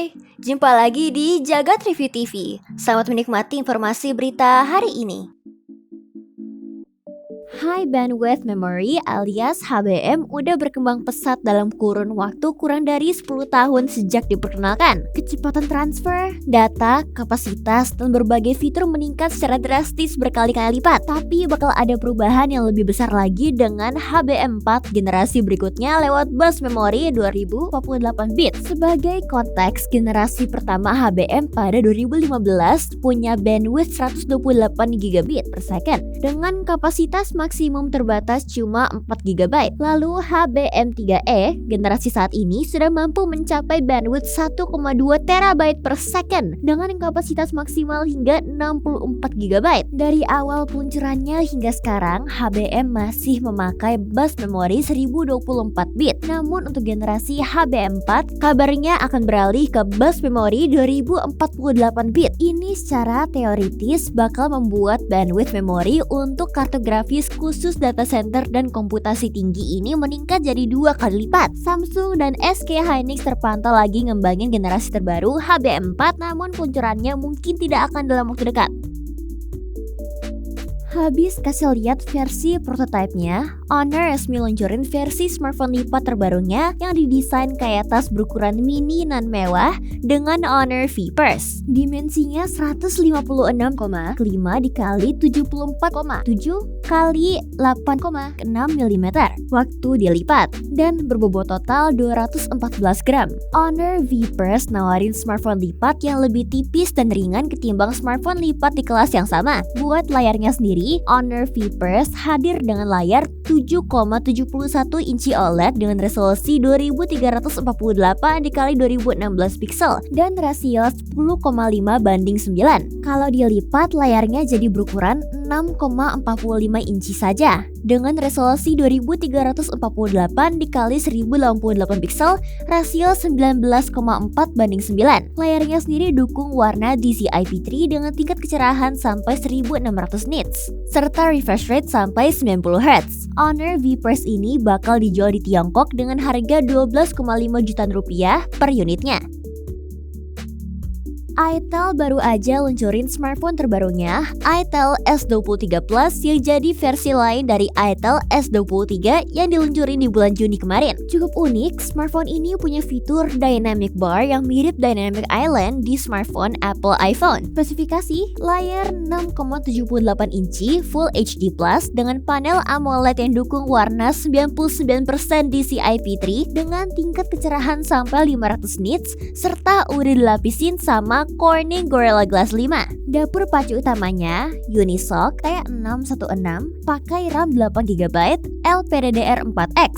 Hai, jumpa lagi di Jagat Review TV. Selamat menikmati informasi berita hari ini. High Bandwidth Memory alias HBM udah berkembang pesat dalam kurun waktu kurang dari 10 tahun sejak diperkenalkan. Kecepatan transfer, data, kapasitas, dan berbagai fitur meningkat secara drastis berkali-kali lipat. Tapi bakal ada perubahan yang lebih besar lagi dengan HBM4 generasi berikutnya lewat bus memori 2048 bit. Sebagai konteks, generasi pertama HBM pada 2015 punya bandwidth 128 GB per second dengan kapasitas maksimum terbatas cuma 4 GB. Lalu HBM3E generasi saat ini sudah mampu mencapai bandwidth 1,2 TB per second dengan kapasitas maksimal hingga 64 GB. Dari awal peluncurannya hingga sekarang, HBM masih memakai bus memori 1024 bit. Namun untuk generasi HBM4 kabarnya akan beralih ke bus memori 2048 bit. Ini secara teoritis bakal membuat bandwidth memori untuk kartografi khusus data center dan komputasi tinggi ini meningkat jadi 2 kali lipat. Samsung dan SK Hynix terpantau lagi ngembangin generasi terbaru HBM4, namun peluncurannya mungkin tidak akan dalam waktu dekat. Habis kasih lihat versi prototipenya, Honor resmi luncurin versi smartphone lipat terbarunya yang didesain kayak tas berukuran mini nan mewah dengan Honor V Purse. Dimensinya 156,5 dikali 74,7 kali 8,6 mm waktu dilipat dan berbobot total 214 gram. Honor V Purse nawarin smartphone lipat yang lebih tipis dan ringan ketimbang smartphone lipat di kelas yang sama. Buat layarnya sendiri, Honor V Purse hadir dengan layar 7,71 inci OLED dengan resolusi 2348 dikali 2016 pixel dan rasio 10,5 banding 9. Kalau dilipat, layarnya jadi berukuran 6,45 inci saja dengan resolusi 2348 dikali 1088 pixel, rasio 19,4 banding 9. Layarnya sendiri dukung warna DCI-P3 dengan tingkat kecerahan sampai 1600 nits serta refresh rate sampai 90 Hz. Honor V Purse ini bakal dijual di Tiongkok dengan harga 12,5 jutaan rupiah per unitnya. itel baru aja luncurin smartphone terbarunya, itel S23 Plus yang jadi versi lain dari itel S23 yang diluncurin di bulan Juni kemarin. Cukup unik, smartphone ini punya fitur dynamic bar yang mirip dynamic island di smartphone Apple iPhone. Spesifikasi, layar 6,78 inci Full HD Plus dengan panel AMOLED yang dukung warna 99% DCI-P3 dengan tingkat kecerahan sampai 500 nits serta udah dilapisin sama Corning Gorilla Glass 5. Dapur pacu utamanya Unisoc T616 pakai RAM 8GB LPDDR4X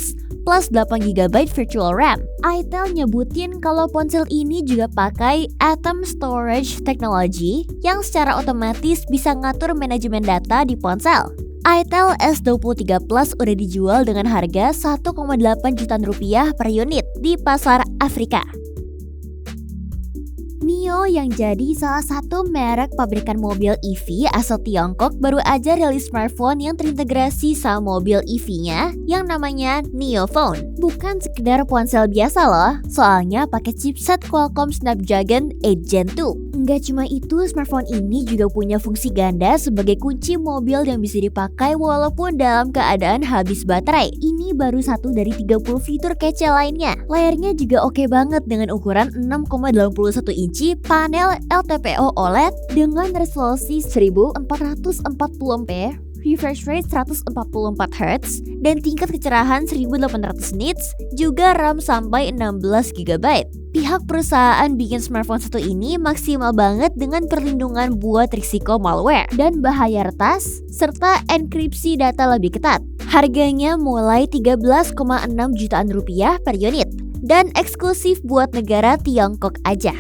plus 8GB virtual RAM. itel nyebutin kalau ponsel ini juga pakai Atom Storage Technology yang secara otomatis bisa ngatur manajemen data di ponsel. itel S23 Plus udah dijual dengan harga 1,8 jutaan rupiah per unit di pasar Afrika. NIO yang jadi salah satu merek pabrikan mobil EV asal Tiongkok baru aja rilis smartphone yang terintegrasi sama mobil EV-nya yang namanya NIO Phone. Bukan sekedar ponsel biasa loh, soalnya pakai chipset Qualcomm Snapdragon 8 Gen 2. Nggak cuma itu, smartphone ini juga punya fungsi ganda sebagai kunci mobil yang bisa dipakai walaupun dalam keadaan habis baterai. Ini baru satu dari 30 fitur kece lainnya. Layarnya juga oke banget dengan ukuran 6,81 inci panel LTPO OLED dengan resolusi 1440p, refresh rate 144 Hz, dan tingkat kecerahan 1800 nits, juga RAM sampai 16GB. Pihak perusahaan bikin smartphone satu ini maksimal banget dengan perlindungan buat risiko malware dan bahaya retas, serta enkripsi data lebih ketat. Harganya mulai 13,6 jutaan rupiah per unit, dan eksklusif buat negara Tiongkok aja.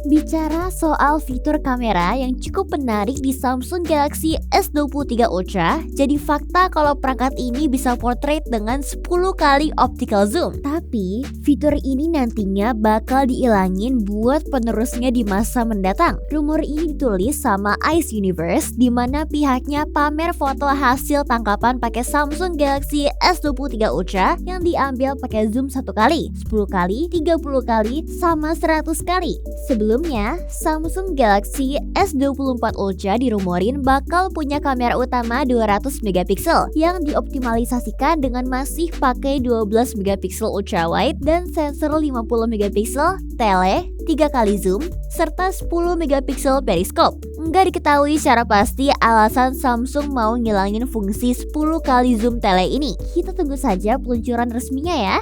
Bicara soal fitur kamera yang cukup menarik di Samsung Galaxy S23 Ultra, jadi fakta kalau perangkat ini bisa portrait dengan 10 kali optical zoom. Tapi, fitur ini nantinya bakal diilangin buat penerusnya di masa mendatang. Rumor ini ditulis sama Ice Universe, di mana pihaknya pamer foto hasil tangkapan pakai Samsung Galaxy S23 Ultra yang diambil pakai zoom 1 kali, 10 kali, 30 kali, sama 100 kali. Sebelumnya, Samsung Galaxy S24 Ultra dirumorin bakal punya kamera utama 200 megapiksel yang dioptimalisasikan dengan masih pakai 12 megapiksel ultrawide dan sensor 50 megapiksel tele, 3 kali zoom, serta 10 megapiksel periskop. Nggak diketahui secara pasti alasan Samsung mau ngilangin fungsi 10 kali zoom tele ini. Kita tunggu saja peluncuran resminya ya.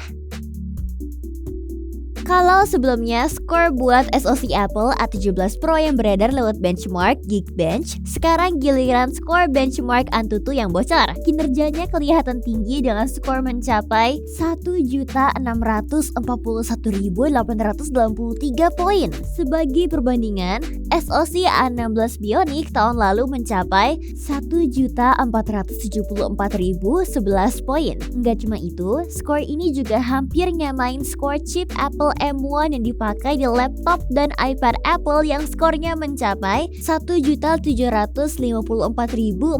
Kalau sebelumnya skor buat SoC Apple A17 Pro yang beredar lewat benchmark Geekbench, sekarang giliran skor benchmark Antutu yang bocor. Kinerjanya kelihatan tinggi dengan skor mencapai 1.641.893 poin. Sebagai perbandingan, SoC A16 Bionic tahun lalu mencapai 1.474.011 poin. Nggak cuma itu, skor ini juga hampir nyamain skor chip Apple M1 yang dipakai di laptop dan iPad Apple yang skornya mencapai 1.754.456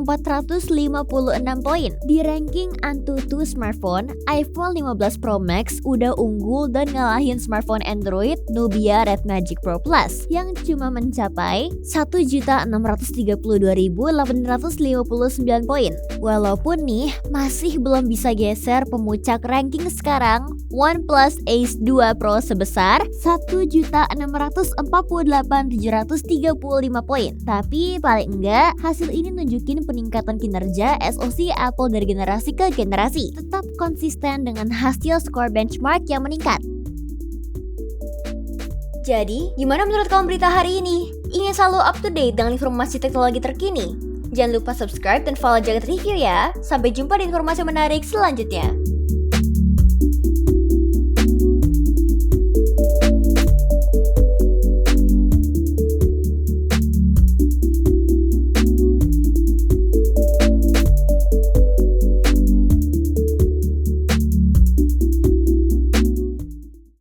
poin. Di ranking Antutu smartphone, iPhone 15 Pro Max udah unggul dan ngalahin smartphone Android Nubia Red Magic Pro Plus yang cuma mencapai 1.632.859 poin. Walaupun nih masih belum bisa geser pemuncak ranking sekarang, OnePlus Ace 2 Pro sebesar 1.648.735 poin. Tapi paling enggak, hasil ini nunjukin peningkatan kinerja SoC Apple dari generasi ke generasi. Tetap konsisten dengan hasil skor benchmark yang meningkat. Jadi, gimana menurut kamu berita hari ini? Ingin selalu up to date dengan informasi teknologi terkini? Jangan lupa subscribe dan follow Jagat Review ya. Sampai jumpa di informasi menarik selanjutnya.